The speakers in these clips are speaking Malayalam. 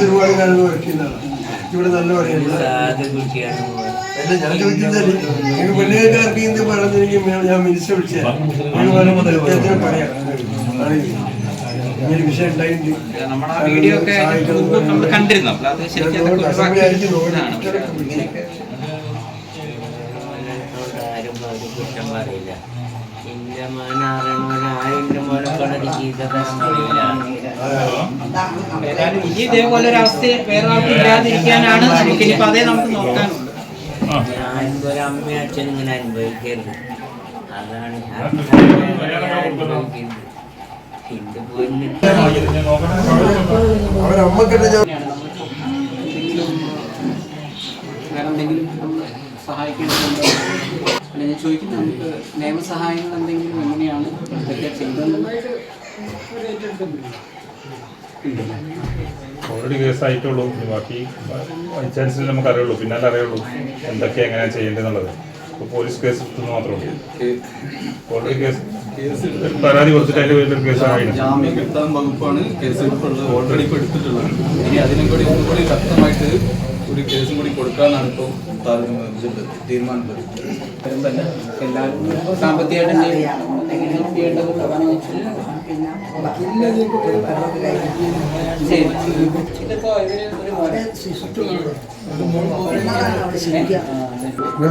ഒരുപാട് കാലം വരയ്ക്കുന്നതാണ്. ഇവിടെ നല്ല പറയുന്നത് ഞാൻ ചോദിച്ചത് പെണ്ണുകാർക്ക് ഇന്ത്യ പറഞ്ഞെനിക്ക് ഞാൻ മിനിസ്റ്റർ വിളിച്ചത് പറയാം. ഇങ്ങനെ വിഷയം ഉണ്ടായിട്ടുണ്ട്. ഇതേപോലെ ഒരു അവസ്ഥ വേറെ ആൾക്ക് ഇല്ലാതിരിക്കാനാണ് നമുക്കിനിപ്പോ അതേ നമുക്ക് നോക്കാനുള്ളൂ. അമ്മയും അച്ഛനും ഇങ്ങനെ അനുഭവിക്കരുത്, അതാണ് വേറെ എന്തെങ്കിലും സഹായിക്കേണ്ടതുണ്ടോ അല്ലെങ്കിൽ ചോദിക്കുന്നത് നമുക്ക് നിയമസഹായങ്ങൾ എന്തെങ്കിലും എങ്ങനെയാണ് ഇതൊക്കെ ചെയ്തത്? ഓൾറെഡി കേസായിട്ടുള്ളൂ, ബാക്കി ചാൻസിൽ നമുക്ക് അറിയുള്ളൂ, പിന്നാലെ അറിയുള്ളൂ എന്തൊക്കെയാണ് എങ്ങനെയാണ് ചെയ്യേണ്ടതെന്നുള്ളത്. ഇപ്പോൾ പോലീസ് കേസ് എടുത്തെന്ന് മാത്രമേ ഓൾറെഡി കേസ് പരാതി കൊടുത്തിട്ട് അതിൻ്റെ പേരിൽ കേസാണ്. ജാമ്യം കിട്ടാൻ വകുപ്പാണ് കേസെടുപ്പുള്ളത്, ഓൾറെഡി ഇപ്പോൾ എടുത്തിട്ടുള്ളത്. ഇനി അതിനും കൂടി ഒന്നുകൂടി ശക്തമായിട്ട് ഒരു കേസും കൂടി കൊടുക്കാനാണ് ഇപ്പോൾ തീരുമാനമുള്ളത്. എല്ലാവരും സാമ്പത്തികമായിട്ട് ചെയ്യേണ്ടത് പ്രധാനം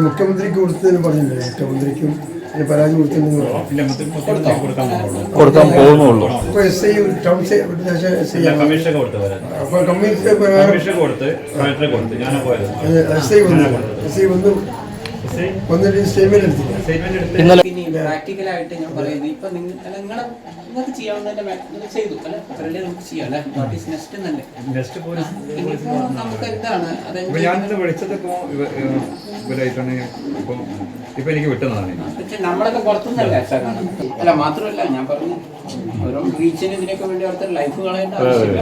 മുഖ്യമന്ത്രിക്ക് കൊടുത്തതിന് പറഞ്ഞില്ലേ, മുഖ്യമന്ത്രിക്കും പരാതി കൊടുക്കാൻ പോകുന്നുള്ളൂ. അപ്പൊ എസ് ഐ ടൗൺ അപ്പൊ പ്രാക്ടിക്കലായിട്ട് ഞാൻ പറയുന്നത് ഇപ്പൊ നിങ്ങൾക്ക് ചെയ്യാവുന്നതിന്റെ ചെയ്തു അല്ലെ, അത്രല്ലേ നമുക്ക് ചെയ്യാം അല്ലെ. വാട്ട് ഈസ് നെക്സ്റ്റ് എന്നല്ലേ ഇനിയിപ്പോ നമുക്ക് എന്താണ് ഞാനിന്ന് വിളിച്ചതിപ്പോ ഇവരായിട്ടാണ് ഇപ്പൊ എനിക്ക് വിട്ടുന്നതാണ്. പക്ഷെ നമ്മളൊക്കെ പുറത്തുനിന്നല്ലേ അല്ല, മാത്രമല്ല ഞാൻ പറഞ്ഞു ഓരോ റീച്ചിന് ഇതിനൊക്കെ വേണ്ടി അവിടുത്തെ ലൈഫ് കളയേണ്ട ആവശ്യമില്ല.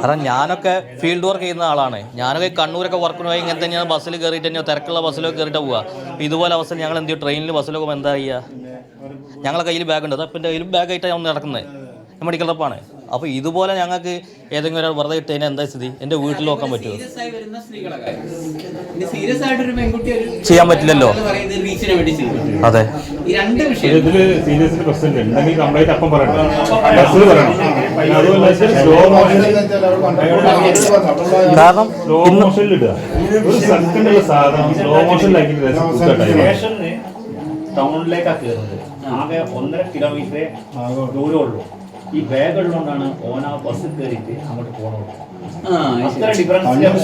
കാരണം ഞാനൊക്കെ ഫീൽഡ് വർക്ക് ചെയ്യുന്ന ആളാണ്. ഞാനൊക്കെ കണ്ണൂരൊക്കെ വർക്കിന് പോയി ഇങ്ങനെ തന്നെയാണ് ബസ്സിൽ കയറിയിട്ട് തന്നെയോ തിരക്കുള്ള ബസ്സിലൊക്കെ കയറിയിട്ട് പോവുക. ഇതുപോലെ അവസ്ഥ ഞങ്ങൾ എന്ത് ചെയ്യും, ട്രെയിനിൽ ബസ്സിലൊക്കെ എന്താ ചെയ്യുക? ഞങ്ങളെ കയ്യിൽ ബാഗുണ്ട്, അപ്പം എൻ്റെ കയ്യിൽ ബാഗായിട്ടാണ് ഞാൻ നടക്കുന്നത്, മെഡിക്കൽ റപ്പാണ്. അപ്പോൾ ഇതുപോലെ ഞങ്ങൾക്ക് ഏതെങ്കിലും ഒരാൾ വെറുതെ ഇട്ട് കഴിഞ്ഞാൽ എന്താ സ്ഥിതി? എൻ്റെ വീട്ടിൽ നോക്കാൻ പറ്റുമോ? ചെയ്യാൻ പറ്റില്ലല്ലോ. അതെ, കാരണം ടൗണിലേക്കാണ് കയറുന്നത്. ആകെ 1.5 കിലോമീറ്റർ ദൂരമുള്ളൂ. ഈ ബാഗ് ഉള്ളതുകൊണ്ടാണ് ഓന ബസ് കയറിയിട്ട് അങ്ങോട്ട് പോകുന്നത്. അത്ര ഡിഫറൻസ് റെയിൽവേ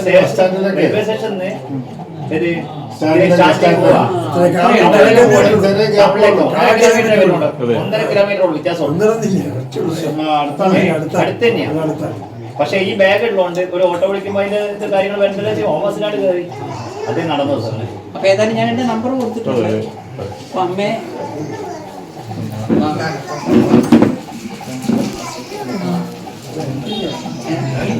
സ്റ്റേഷനിൽ 1.5 കിലോമീറ്റർ വ്യത്യാസം അടുത്ത് തന്നെയാണ്. പക്ഷെ ഈ ബാഗ് ഉള്ളതുകൊണ്ട് ഒരു ഓട്ടോ വിളിക്കുമ്പോൾ അതിന്റെ കാര്യങ്ങൾ വേണ്ടത് ഓമസിനാണ് കയറി അതേ നടന്നത് സാർ. അപ്പൊ ഏതായാലും ഞാൻ എന്റെ നമ്പർ കൊടുത്തിട്ടുണ്ട്. അപ്പൊ അമ്മേ